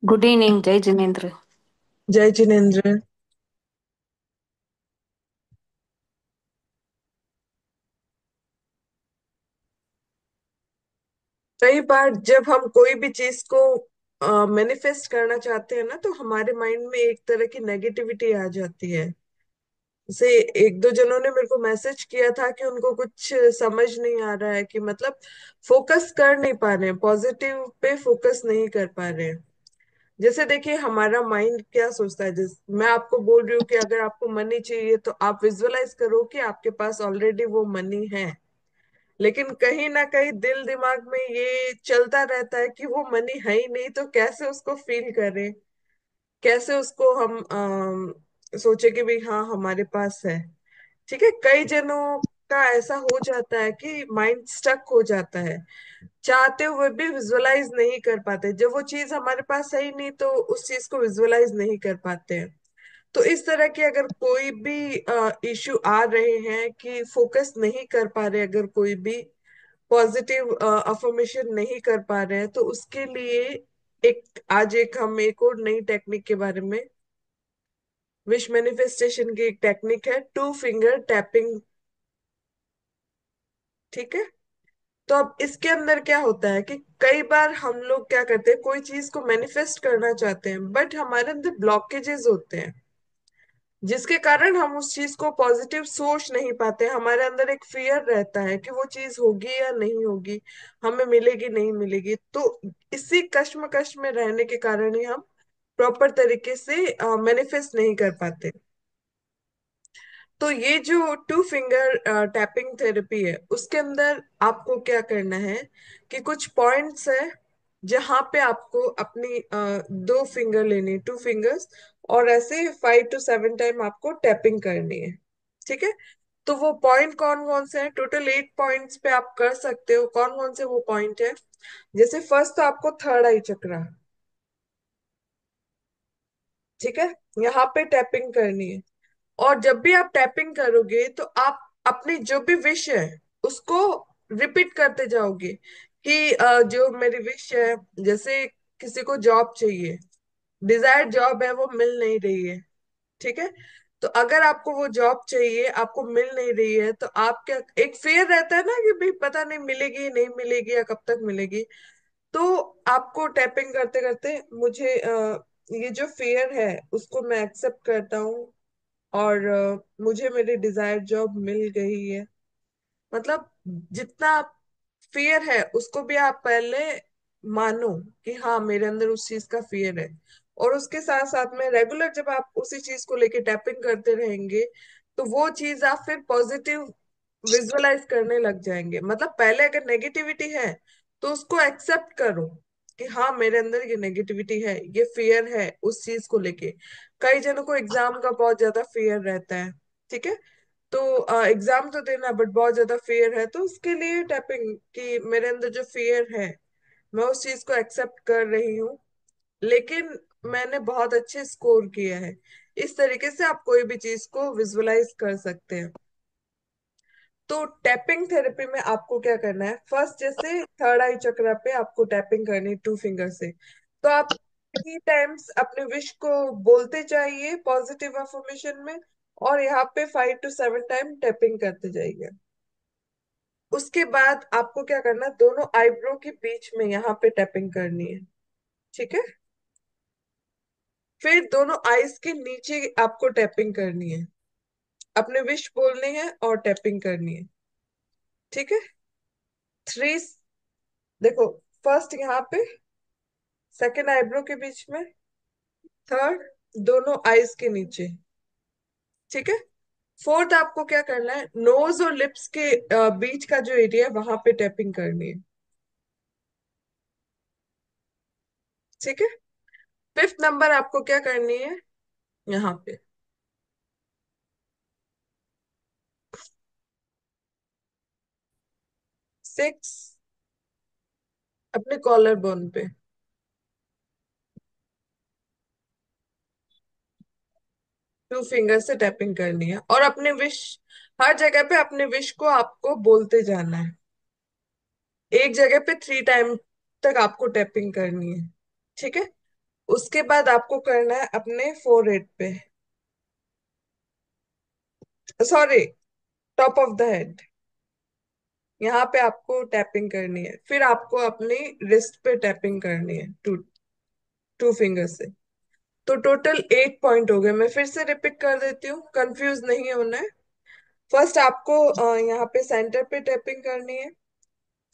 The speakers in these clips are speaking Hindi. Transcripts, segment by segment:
गुड इवनिंग जय जिनेन्द्र। जय जिनेन्द्र। कई बार जब हम कोई भी चीज को मैनिफेस्ट करना चाहते हैं ना, तो हमारे माइंड में एक तरह की नेगेटिविटी आ जाती है। जैसे एक दो जनों ने मेरे को मैसेज किया था कि उनको कुछ समझ नहीं आ रहा है, कि मतलब फोकस कर नहीं पा रहे हैं, पॉजिटिव पे फोकस नहीं कर पा रहे हैं। जैसे देखिए, हमारा माइंड क्या सोचता है। जैसे मैं आपको बोल रही हूँ कि अगर आपको मनी चाहिए तो आप विजुअलाइज करो कि आपके पास ऑलरेडी वो मनी है। लेकिन कहीं ना कहीं दिल दिमाग में ये चलता रहता है कि वो मनी है ही नहीं, तो कैसे उसको फील करें, कैसे उसको हम सोचे कि भाई हाँ हमारे पास है। ठीक है, कई जनों का ऐसा हो जाता है कि माइंड स्टक हो जाता है, चाहते हुए भी विजुअलाइज नहीं कर पाते। जब वो चीज हमारे पास है ही नहीं तो उस चीज को विजुअलाइज नहीं कर पाते हैं। तो इस तरह की अगर कोई भी इश्यू आ रहे हैं कि फोकस नहीं कर पा रहे, अगर कोई भी पॉजिटिव अफर्मेशन नहीं कर पा रहे हैं, तो उसके लिए आज हम एक और नई टेक्निक के बारे में, विश मैनिफेस्टेशन की एक टेक्निक है, टू फिंगर टैपिंग। ठीक है, तो अब इसके अंदर क्या होता है कि कई बार हम लोग क्या करते हैं, कोई चीज को मैनिफेस्ट करना चाहते हैं बट हमारे अंदर ब्लॉकेजेस होते हैं, जिसके कारण हम उस चीज को पॉजिटिव सोच नहीं पाते। हमारे अंदर एक फियर रहता है कि वो चीज होगी या नहीं होगी, हमें मिलेगी नहीं मिलेगी। तो इसी कश्मकश में रहने के कारण ही हम प्रॉपर तरीके से मैनिफेस्ट नहीं कर पाते। तो ये जो टू फिंगर टैपिंग थेरेपी है, उसके अंदर आपको क्या करना है कि कुछ पॉइंट्स है जहां पे आपको अपनी दो फिंगर लेनी, टू फिंगर्स, और ऐसे 5 to 7 टाइम आपको टैपिंग करनी है। ठीक है, तो वो पॉइंट कौन कौन से हैं? टोटल 8 पॉइंट्स पे आप कर सकते हो। कौन कौन से वो पॉइंट है? जैसे फर्स्ट तो आपको थर्ड आई चक्रा, ठीक है, यहाँ पे टैपिंग करनी है। और जब भी आप टैपिंग करोगे तो आप अपनी जो भी विश है उसको रिपीट करते जाओगे कि जो मेरी विश है, जैसे किसी को जॉब चाहिए, डिजायर्ड जॉब है, वो मिल नहीं रही है। ठीक है, तो अगर आपको वो जॉब चाहिए, आपको मिल नहीं रही है, तो आप क्या, एक फेयर रहता है ना कि भाई पता नहीं मिलेगी नहीं मिलेगी या कब तक मिलेगी। तो आपको टैपिंग करते करते, मुझे ये जो फेयर है उसको मैं एक्सेप्ट करता हूँ, और मुझे मेरी डिजायर्ड जॉब मिल गई है। मतलब जितना फियर है उसको भी आप पहले मानो कि हाँ मेरे अंदर उस चीज का फियर है। और उसके साथ साथ में रेगुलर जब आप उसी चीज को लेके टैपिंग करते रहेंगे, तो वो चीज आप फिर पॉजिटिव विजुअलाइज करने लग जाएंगे। मतलब पहले अगर नेगेटिविटी है तो उसको एक्सेप्ट करो कि हाँ मेरे अंदर ये नेगेटिविटी है, ये फियर है उस चीज को लेके। कई जनों को एग्जाम का बहुत ज्यादा फियर रहता है। ठीक है, तो एग्जाम तो देना बट बहुत ज्यादा फियर है, तो उसके लिए टैपिंग कि मेरे अंदर जो फियर है मैं उस चीज को एक्सेप्ट कर रही हूँ, लेकिन मैंने बहुत अच्छे स्कोर किया है। इस तरीके से आप कोई भी चीज को विजुअलाइज कर सकते हैं। तो टैपिंग थेरेपी में आपको क्या करना है, फर्स्ट जैसे थर्ड आई चक्रा पे आपको टैपिंग करनी टू फिंगर से। तो आप 3 टाइम्स अपने विश को बोलते जाइए पॉजिटिव अफर्मेशन में, और यहाँ पे 5 to 7 टाइम टैपिंग करते जाइए। उसके बाद आपको क्या करना है, दोनों आईब्रो के बीच में यहाँ पे टैपिंग करनी है। ठीक है, फिर दोनों आईज के नीचे आपको टैपिंग करनी है, अपने विश बोलने हैं और टैपिंग करनी है। ठीक है, थ्री, देखो, फर्स्ट यहाँ पे, सेकंड आईब्रो के बीच में, थर्ड दोनों आईज के नीचे। ठीक है, फोर्थ आपको क्या करना है, नोज और लिप्स के बीच का जो एरिया है वहां पे टैपिंग करनी है। ठीक है, फिफ्थ नंबर आपको क्या करनी है, यहाँ पे, 6 अपने कॉलर बोन पे, टू फिंगर से टैपिंग करनी है। और अपने विश, हर जगह पे अपने विश को आपको बोलते जाना है। एक जगह पे 3 टाइम तक आपको टैपिंग करनी है। ठीक है, उसके बाद आपको करना है अपने फोरहेड पे, sorry, top of the head, यहाँ पे आपको टैपिंग करनी है। फिर आपको अपनी रिस्ट पे टैपिंग करनी है, टू टू फिंगर से। तो टोटल 8 पॉइंट हो गए। मैं फिर से रिपीट कर देती हूँ, कंफ्यूज नहीं होना है। फर्स्ट आपको यहाँ पे सेंटर पे टैपिंग करनी है।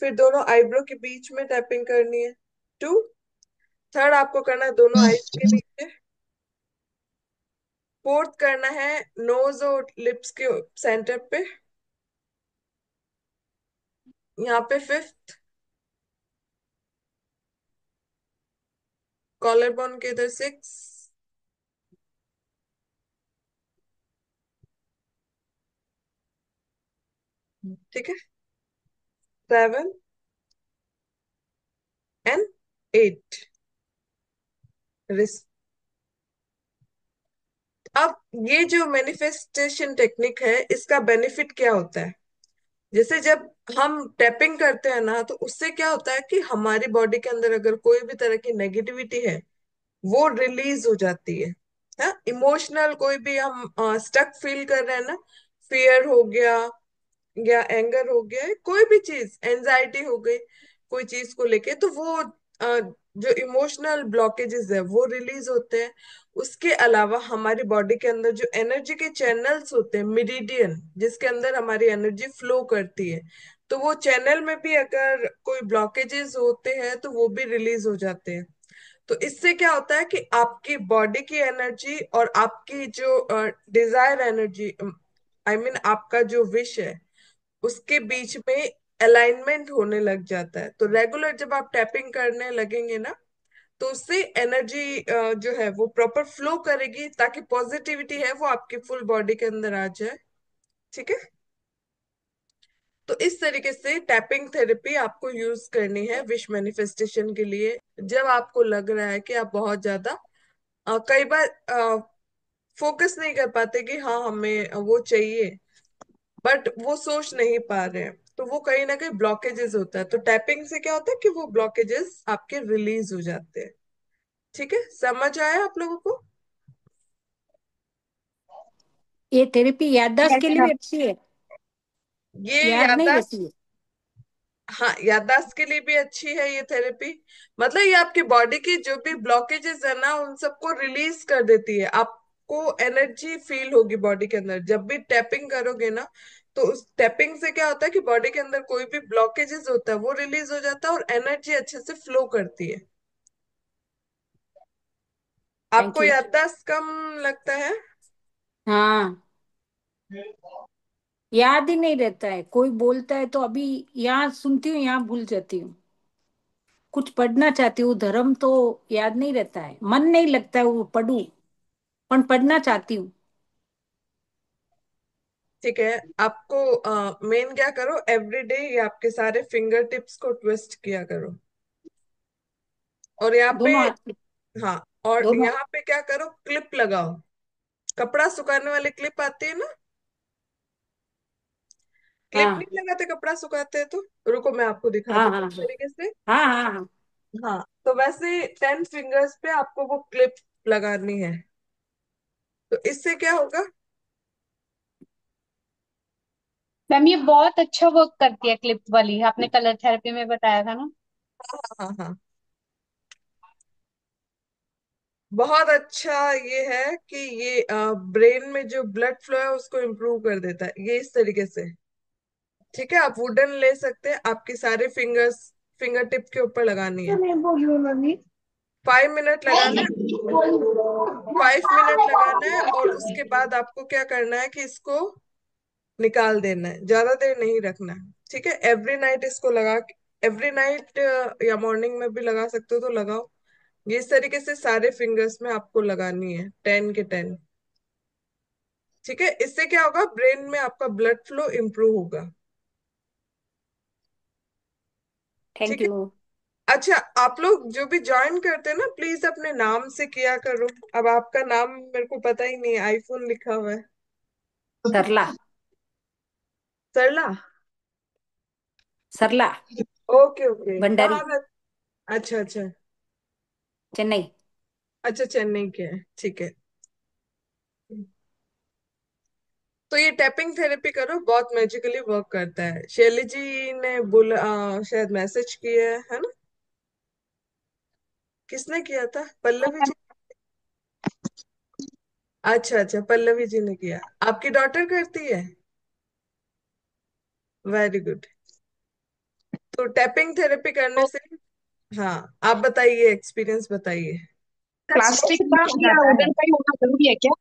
फिर दोनों आईब्रो के बीच में टैपिंग करनी है, 2। थर्ड आपको करना है दोनों आईज के नीचे। फोर्थ करना है नोज और लिप्स के सेंटर पे, यहाँ पे। फिफ्थ कॉलर बोन के इधर, 6। ठीक है, 7 एंड 8 रिस्ट। अब ये जो मैनिफेस्टेशन टेक्निक है, इसका बेनिफिट क्या होता है? जैसे जब हम टैपिंग करते हैं ना, तो उससे क्या होता है कि हमारी बॉडी के अंदर अगर कोई भी तरह की नेगेटिविटी है, वो रिलीज हो जाती है। हाँ, इमोशनल कोई भी हम स्टक फील कर रहे हैं ना, फियर हो गया या एंगर हो गया, कोई भी चीज, एंजाइटी हो गई कोई चीज को लेके, तो वो जो इमोशनल ब्लॉकेजेस है वो रिलीज होते हैं। उसके अलावा हमारी बॉडी के अंदर जो एनर्जी के चैनल्स होते हैं, मिरीडियन, जिसके अंदर हमारी एनर्जी फ्लो करती है, तो वो चैनल में भी अगर कोई ब्लॉकेजेस होते हैं तो वो भी रिलीज हो जाते हैं। तो इससे क्या होता है कि आपकी बॉडी की एनर्जी और आपकी जो डिजायर एनर्जी, आई मीन आपका जो विश है, उसके बीच में अलाइनमेंट होने लग जाता है। तो रेगुलर जब आप टैपिंग करने लगेंगे ना, तो उससे एनर्जी जो है वो प्रॉपर फ्लो करेगी, ताकि पॉजिटिविटी है वो आपकी फुल बॉडी के अंदर आ जाए। ठीक है। तो इस तरीके से टैपिंग थेरेपी आपको यूज करनी है विश मैनिफेस्टेशन के लिए, जब आपको लग रहा है कि आप बहुत ज्यादा कई बार फोकस नहीं कर पाते कि हाँ हमें वो चाहिए, बट वो सोच नहीं पा रहे हैं, तो वो कहीं ना कहीं ब्लॉकेजेस होता है। तो टैपिंग से क्या होता है कि वो ब्लॉकेजेस आपके रिलीज हो जाते हैं। ठीक है, समझ आया आप लोगों को? ये थेरेपी याददाश्त के लिए भी अच्छी है। ये याद नहीं याददाश्त, रहती है। हाँ, याददाश्त के लिए भी अच्छी है ये थेरेपी। मतलब ये आपकी बॉडी की जो भी ब्लॉकेजेस है ना, उन सबको रिलीज कर देती है। आपको एनर्जी फील होगी बॉडी के अंदर जब भी टैपिंग करोगे ना। तो उस टैपिंग से क्या होता है कि बॉडी के अंदर कोई भी ब्लॉकेजेस होता है वो रिलीज हो जाता है, और एनर्जी अच्छे से फ्लो करती है। थैंक आपको यू। याददाश्त कम लगता है? हाँ, याद ही नहीं रहता है। कोई बोलता है तो अभी यहाँ सुनती हूँ, यहाँ भूल जाती हूँ। कुछ पढ़ना चाहती हूँ, धर्म तो याद नहीं रहता है, मन नहीं लगता है वो पढ़ूं, पर पढ़ना चाहती हूँ। ठीक है, आपको मेन क्या करो, एवरीडे ये आपके सारे फिंगर टिप्स को ट्विस्ट किया करो। और यहाँ पे, दोनों हाथ की। हाँ, और दोनों। यहाँ पे क्या करो, क्लिप लगाओ। कपड़ा सुखाने वाली क्लिप आती है ना, क्लिप हाँ नहीं लगाते कपड़ा सुखाते हैं तो? रुको मैं आपको दिखाती हाँ हूँ हाँ किस हाँ तरीके से। हाँ हाँ हाँ। हाँ, तो वैसे 10 फिंगर्स पे आपको वो क्लिप लगानी है। तो इससे क्या होगा? मैम ये बहुत अच्छा वर्क करती है क्लिप वाली, आपने कलर थेरेपी में बताया था ना। हाँ हाँ हाँ, बहुत अच्छा ये है कि ये ब्रेन में जो ब्लड फ्लो है उसको इम्प्रूव कर देता है ये, इस तरीके से। ठीक है, आप वुडन ले सकते हैं, आपके सारे फिंगर्स फिंगर टिप के ऊपर लगानी है। मैं बोल रही हूँ मम्मी। 5 मिनट लगाना है। 5 मिनट लगाना है, और उसके बाद आपको क्या करना है कि इसको निकाल देना है, ज्यादा देर नहीं रखना है। ठीक है, एवरी नाइट इसको लगा, एवरी नाइट या मॉर्निंग में भी लगा सकते हो तो लगाओ। ये इस तरीके से सारे फिंगर्स में आपको लगानी है, 10 के 10। ठीक है, इससे क्या होगा, ब्रेन में आपका ब्लड फ्लो इम्प्रूव होगा। थैंक ठीक है। यू। अच्छा, आप लोग जो भी ज्वाइन करते हैं ना, प्लीज अपने नाम से किया करो। अब आपका नाम मेरे को पता ही नहीं है, आईफोन लिखा हुआ है। सरला। सरला? सरला ओके ओके, कहाँ भंडारी। का? अच्छा अच्छा। चेन्नई। अच्छा, चेन्नई के है, ठीक है। तो ये टैपिंग थेरेपी करो, बहुत मैजिकली वर्क करता है। शैली जी ने बोला, शायद मैसेज किया है ना? किसने किया था, पल्लवी जी? अच्छा अच्छा, पल्लवी जी ने किया। आपकी डॉटर करती है? Very good. तो टैपिंग थेरेपी करने तो से, हाँ, आप बताइए, एक्सपीरियंस बताइए। प्लास्टिक का हो या जाता है। वुडन का ही होना जरूरी है क्या?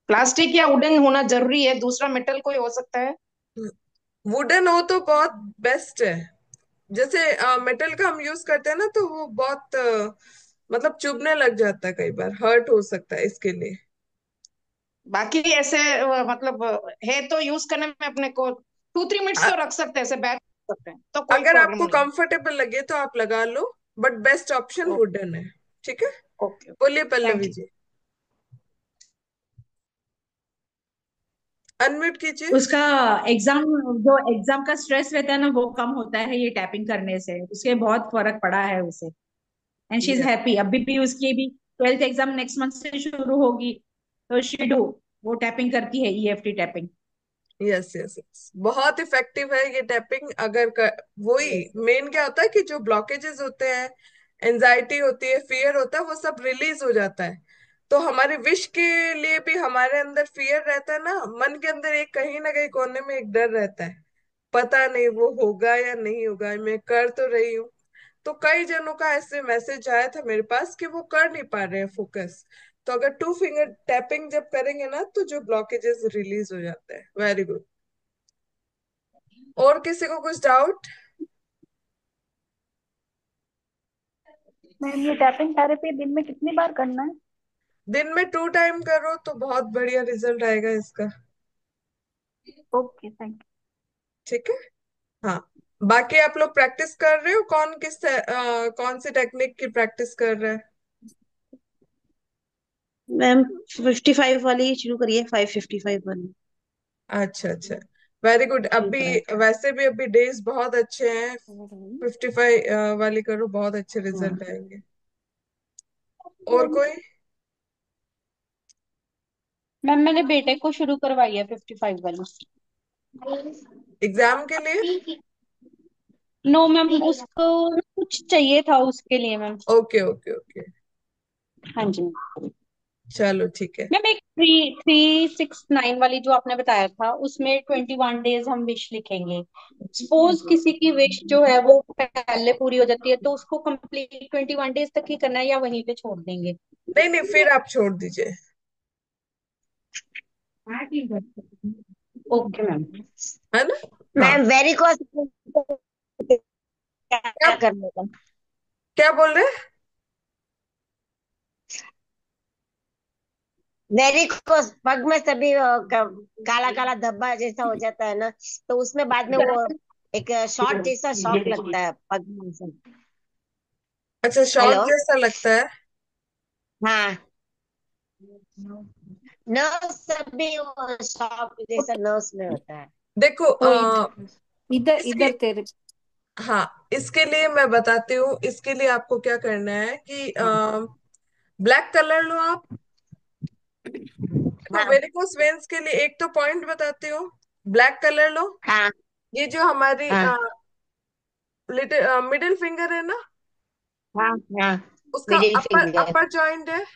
प्लास्टिक या वुडन होना जरूरी है, दूसरा मेटल कोई हो सकता है? वुडन हो तो बहुत बेस्ट है। जैसे मेटल का हम यूज करते हैं ना, तो वो बहुत मतलब चुभने लग जाता है, कई बार हर्ट हो सकता है इसके लिए। बाकी ऐसे मतलब है तो यूज करने में अपने को 2-3 मिनट्स तो रख सकते हैं, ऐसे बैठ सकते हैं तो कोई अगर प्रॉब्लम आपको नहीं। कंफर्टेबल लगे तो आप लगा लो, बट बेस्ट ऑप्शन वुडन है। ठीक है, ओके। बोलिए पल्लवी थैंक यू। जी। अनम्यूट कीजिए। उसका एग्जाम जो एग्जाम का स्ट्रेस रहता है ना वो कम होता है ये टैपिंग करने से, उसके बहुत फर्क पड़ा है उसे। And she is yes happy. अभी भी उसकी भी 12th एग्जाम नेक्स्ट मंथ से शुरू होगी, तो शी डू वो टैपिंग करती है, EFT tapping. Yes yes yes, बहुत इफेक्टिव है ये टैपिंग। वही मेन क्या होता है कि जो ब्लॉकेजेस होते हैं, एंजाइटी होती है, फियर होता है, वो सब रिलीज हो जाता है। तो हमारी विश के लिए भी हमारे अंदर फियर रहता है ना, मन के अंदर एक कहीं ना कहीं कोने में एक डर रहता है, पता नहीं वो होगा या नहीं होगा, मैं कर तो रही हूँ। तो कई जनों का ऐसे मैसेज आया था मेरे पास कि वो कर नहीं पा रहे हैं फोकस। तो अगर 2 फिंगर टैपिंग जब करेंगे ना, तो जो ब्लॉकेजेस रिलीज हो जाते हैं। Very good. और किसी को कुछ डाउट? मैम ये टैपिंग थेरेपी दिन में कितनी बार करना है? दिन में 2 टाइम करो तो बहुत बढ़िया रिजल्ट आएगा इसका। ओके, थैंक ठीक है। हाँ, बाकी आप लोग प्रैक्टिस कर रहे हो, कौन सी टेक्निक की प्रैक्टिस कर रहे हैं? मैम 55 वाली शुरू करिए, 555 वाली। अच्छा अच्छा, वेरी गुड। अभी वैसे भी अभी डेज बहुत अच्छे हैं। यू। 55 वाली करो, बहुत अच्छे रिजल्ट आएंगे। और कोई? मैम मैंने बेटे को शुरू करवाई है 55 वाली। एग्जाम के लिए? नो मैम, उसको कुछ चाहिए था उसके लिए मैम। ओके ओके ओके, हाँ जी। चलो ठीक है। मैम एक 369 वाली जो आपने बताया था उसमें 21 डेज हम विश लिखेंगे। सपोज किसी की विश जो है वो पहले पूरी हो जाती है तो उसको कंप्लीट 21 डेज तक ही करना है या वहीं पे छोड़ देंगे? नहीं नहीं, फिर आप छोड़ दीजिए। Okay ma'am. है ना? हाँ। मैम वेरिकोस क्या क्या करने का? क्या बोल रहे हैं? वेरिकोस पग में सभी काला काला धब्बा जैसा हो जाता है ना, तो उसमें बाद में वो एक शॉर्ट जैसा शॉक लगता है पग में से। अच्छा, शॉर्ट हेलो। जैसा लगता है? हाँ, नर्व सभी वो शॉक जैसा नर्व्स में होता है। देखो, तो इधर इसके इधर तेरे। हाँ, इसके लिए मैं बताती हूँ। इसके लिए आपको क्या करना है कि ब्लैक कलर लो आप। देखो, हाँ वेरिकोस वेन्स के लिए एक तो पॉइंट बताती हूँ। ब्लैक कलर लो। हाँ ये जो हमारी हाँ मिडिल फिंगर है ना, हाँ हाँ। उसका मिडिल अपर फिंगर। अपर जॉइंट है। ठीक,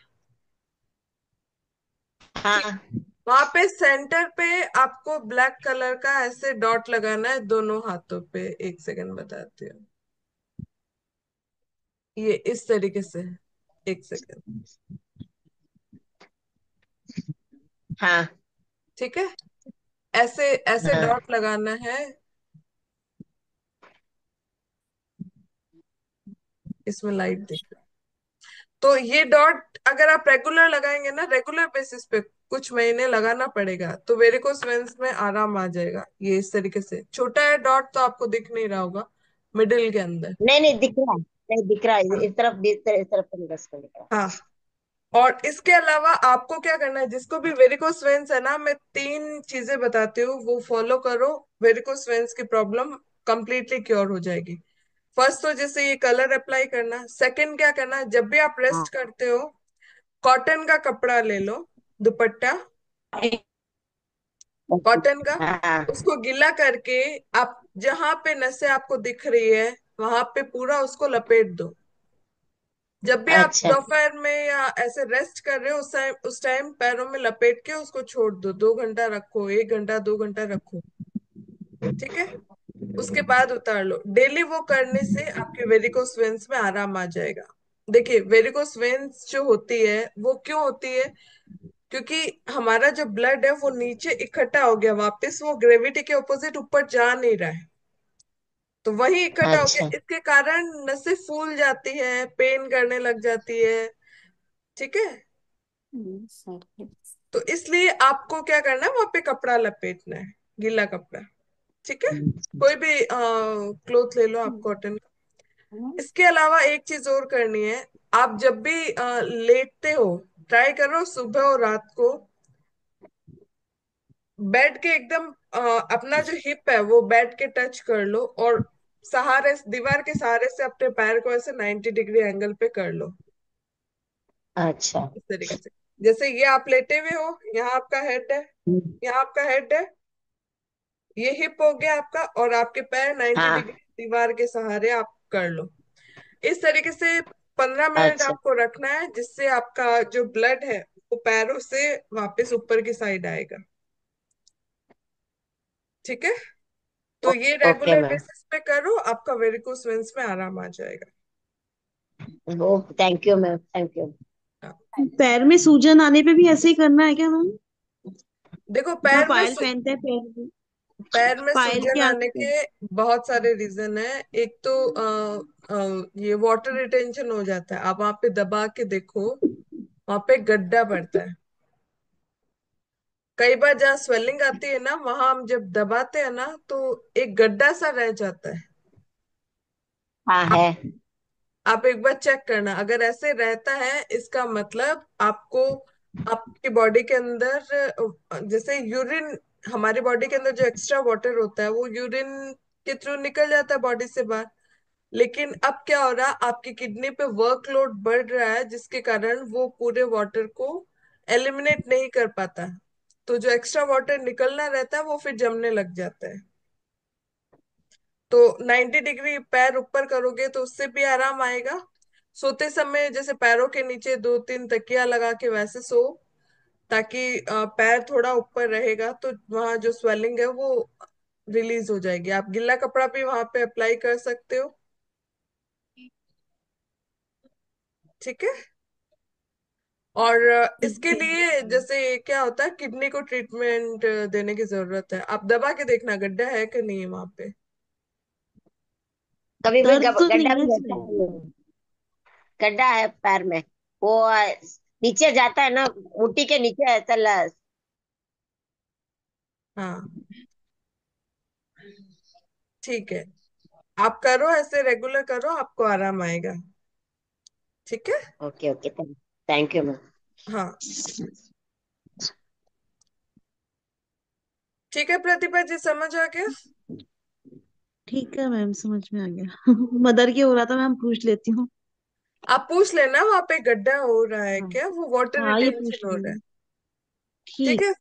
हाँ वहां पे सेंटर पे आपको ब्लैक कलर का ऐसे डॉट लगाना है दोनों हाथों पे। एक सेकंड बताती हूँ, ये इस तरीके से। एक सेकंड। हाँ ठीक है, ऐसे ऐसे हाँ डॉट लगाना है। इसमें लाइट दिख रहा है। तो ये डॉट अगर आप रेगुलर लगाएंगे ना, रेगुलर बेसिस पे कुछ महीने लगाना पड़ेगा, तो वेरिकोस वेन्स में आराम आ जाएगा। ये इस तरीके से छोटा है डॉट, तो आपको दिख नहीं रहा होगा मिडिल के अंदर। नहीं नहीं दिख रहा है, नहीं दिख रहा है, हाँ इस तरफ तो नहीं, बस को दिख रहा हाँ। और इसके अलावा आपको क्या करना है, जिसको भी वेरिकोस वेन्स है ना, मैं 3 चीजें बताती हूँ, वो फॉलो करो। वेरिकोस वेन्स की प्रॉब्लम कंप्लीटली क्योर हो जाएगी। फर्स्ट तो जैसे ये कलर अप्लाई करना। सेकंड क्या करना है, जब भी आप है। हाँ रेस्ट करते हो कॉटन का कपड़ा ले लो, दुपट्टा कॉटन का, हाँ। उसको गीला करके आप जहां पे नसें आपको दिख रही है वहां पे पूरा उसको लपेट दो। जब भी आप अच्छा। दोपहर में या ऐसे रेस्ट कर रहे हो उस टाइम पैरों में लपेट के उसको छोड़ दो, 2 घंटा रखो, 1 घंटा 2 घंटा रखो। ठीक है, उसके बाद उतार लो। डेली वो करने से आपके वेरिकोस वेन्स में आराम आ जाएगा। देखिए, वेरिकोस वेन्स जो होती है वो क्यों होती है? क्योंकि हमारा जो ब्लड है वो नीचे इकट्ठा हो गया, वापस वो ग्रेविटी के ऑपोजिट ऊपर जा नहीं रहा है, तो वही इकट्ठा हो गया, अच्छा। इसके कारण नसें फूल जाती है, पेन करने लग जाती है। ठीक है, सर। तो इसलिए आपको क्या करना है, वहां पे कपड़ा लपेटना है, गीला कपड़ा। ठीक है, कोई भी क्लोथ ले लो आप कॉटन का। इसके अलावा एक चीज और करनी है, आप जब भी लेटते हो ट्राई करो सुबह और रात को बेड के एकदम अपना जो हिप है वो बेड के टच कर लो, और सहारे दीवार के सहारे से अपने पैर को ऐसे 90 डिग्री एंगल पे कर लो, अच्छा। इस तरीके से। जैसे ये आप लेटे हुए हो, यहाँ आपका हेड है, यहाँ आपका हेड है, ये हिप हो गया आपका, और आपके पैर 90 डिग्री हाँ। दीवार के सहारे आप कर लो। इस तरीके से 15 मिनट अच्छा। आपको रखना है, जिससे आपका जो ब्लड है वो पैरों से वापस ऊपर की साइड आएगा। ठीक है, तो ये ओके रेगुलर मैम। बेसिस पे करो, आपका वेरिकोस वेन्स में आराम आ जाएगा। वो thank you ma'am, thank you. हाँ। पैर में सूजन आने पे भी ऐसे ही करना है क्या मैम? देखो, जो पायल पहनते हैं पैर में, पैर में पायल सूजन के आने आगे पे। के बहुत सारे रीजन है। एक तो ये वाटर रिटेंशन हो जाता है, आप वहां पे दबा के देखो, वहां पे गड्ढा पड़ता है। कई बार जहाँ स्वेलिंग आती है ना, वहां हम जब दबाते हैं ना तो एक गड्ढा सा रह जाता है। हाँ आप है। आप एक बार चेक करना, अगर ऐसे रहता है इसका मतलब आपको आपकी बॉडी के अंदर जैसे यूरिन, हमारी बॉडी के अंदर जो एक्स्ट्रा वाटर होता है वो यूरिन के थ्रू निकल जाता है बॉडी से बाहर। लेकिन अब क्या हो रहा है, आपकी किडनी पे वर्कलोड बढ़ रहा है, जिसके कारण वो पूरे वाटर को एलिमिनेट नहीं कर पाता, तो जो एक्स्ट्रा वाटर निकलना रहता है वो फिर जमने लग जाता है। तो 90 डिग्री पैर ऊपर करोगे तो उससे भी आराम आएगा। सोते समय जैसे पैरों के नीचे 2-3 तकिया लगा के वैसे सो, ताकि पैर थोड़ा ऊपर रहेगा तो वहां जो स्वेलिंग है वो रिलीज हो जाएगी। आप गीला कपड़ा भी वहां पे अप्लाई कर सकते हो। ठीक है, और इसके लिए जैसे क्या होता है, किडनी को ट्रीटमेंट देने की जरूरत है, आप दबा के देखना गड्ढा है कि नहीं है वहां पे। कभी भी दर्द तो गड्ढा नहीं है भी रहता इसमें? है। गड्ढा है पैर में। वो नीचे जाता है ना, मुट्ठी के नीचे ऐसा हाँ, ठीक है, आप करो ऐसे, रेगुलर करो, आपको आराम आएगा। ठीक है। Okay okay, thank you ma'am. हाँ, ठीक है प्रतिभा जी, समझ आ गया। ठीक है मैम, समझ में आ गया। मदर के हो रहा था, मैम पूछ लेती हूँ। आप पूछ लेना वहां पे गड्ढा हो रहा है हाँ। क्या, वो वाटर हाँ, ये पूछ रिटेंशन हो रहा है। लूंगी। ठीक ठीक है, है।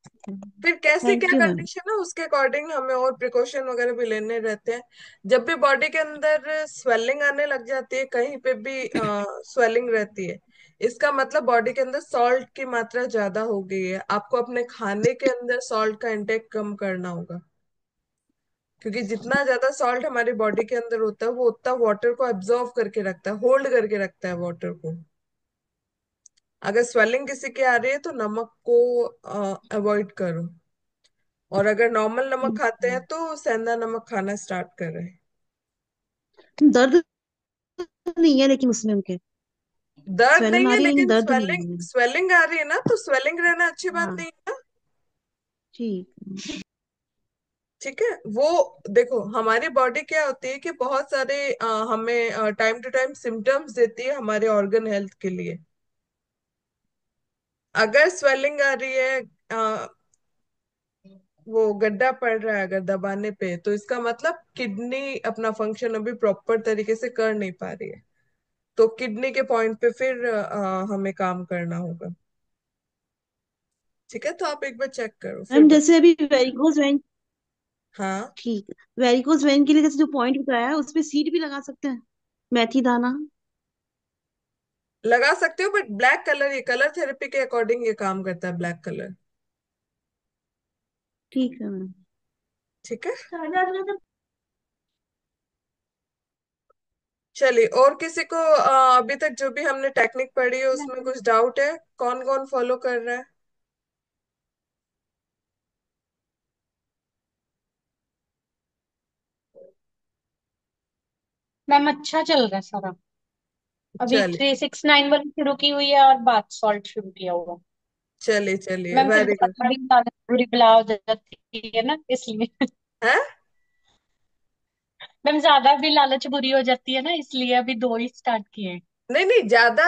फिर कैसी क्या थैंक यू मैम। कंडीशन है उसके अकॉर्डिंग हमें और प्रिकॉशन वगैरह भी लेने रहते हैं। जब भी बॉडी के अंदर स्वेलिंग आने लग जाती है, कहीं पे भी स्वेलिंग रहती है, इसका मतलब बॉडी के अंदर सॉल्ट की मात्रा ज्यादा हो गई है। आपको अपने खाने के अंदर सॉल्ट का इंटेक कम करना होगा, क्योंकि जितना ज्यादा सॉल्ट हमारी बॉडी के अंदर होता है वो उतना वाटर को एब्जॉर्व करके रखता है, होल्ड करके रखता है वाटर को। अगर स्वेलिंग किसी की आ रही है तो नमक को अवॉइड करो, और अगर नॉर्मल नमक खाते हैं तो सेंधा नमक खाना स्टार्ट करें। दर्द नहीं है लेकिन उसमें उनके दर्द स्वेलिंग नहीं आ है रही है लेकिन लेकिन दर्द नहीं स्वेलिंग है। स्वेलिंग आ रही है ना, तो स्वेलिंग रहना अच्छी बात हाँ। नहीं है ना। ठीक। ठीक है, वो देखो हमारी बॉडी क्या होती है कि बहुत सारे हमें टाइम टू टाइम सिम्टम्स देती है हमारे ऑर्गन हेल्थ के लिए। अगर स्वेलिंग आ रही है, वो गड्ढा पड़ रहा है अगर दबाने पे, तो इसका मतलब किडनी अपना फंक्शन अभी प्रॉपर तरीके से कर नहीं पा रही है। तो किडनी के पॉइंट पे फिर हमें काम करना होगा। ठीक है, तो आप एक बार चेक करो फिर मैम बता। जैसे अभी वेरिकोज वेन, हाँ, ठीक है, वेरिकोज वेन के लिए जैसे जो पॉइंट बताया है उस पे सीड भी लगा सकते हैं, मेथी दाना। लगा सकते हो, बट ब्लैक कलर, ये कलर थेरेपी के अकॉर्डिंग ये काम करता है, ब्लैक कलर। ठीक है मैम। ठीक है, चलिए। और किसी को अभी तक जो भी हमने टेक्निक पढ़ी है उसमें कुछ डाउट है? कौन कौन फॉलो कर रहा है? मैम अच्छा चल रहा है सारा। अभी चलिए 369 वाली शुरू की हुई है और बाथ सॉल्ट शुरू किया हुआ। चलिए चलिए, मैम फिर वेरी गुड। ज्यादा भी बुरी बला हो जाती है ना, इसलिए। है, मैम ज्यादा भी लालच बुरी हो जाती है ना, इसलिए अभी 2 ही स्टार्ट किए हैं। नहीं नहीं, ज्यादा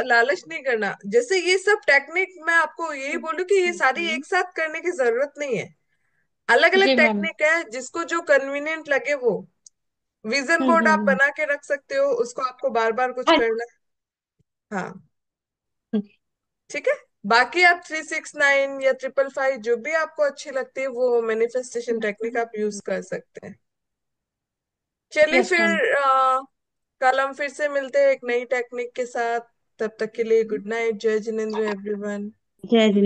लालच नहीं करना। जैसे ये सब टेक्निक मैं आपको यही बोलूं कि ये सारी एक साथ करने की जरूरत नहीं है। अलग अलग जी मैम। टेक्निक है, जिसको जो कन्वीनियंट लगे वो। विजन बोर्ड आप हम्म। बना के रख सकते हो, उसको आपको बार बार कुछ हाँ। करना है। हाँ, ठीक है। बाकी आप 369 या 555 जो भी आपको अच्छी लगती है वो मैनिफेस्टेशन टेक्निक आप यूज कर सकते हैं। चलिए यस मैम। फिर कल हम फिर से मिलते हैं एक नई टेक्निक के साथ। तब तक के लिए गुड नाइट, जय जिनेंद्र एवरीवन। जय जिनेंद्र।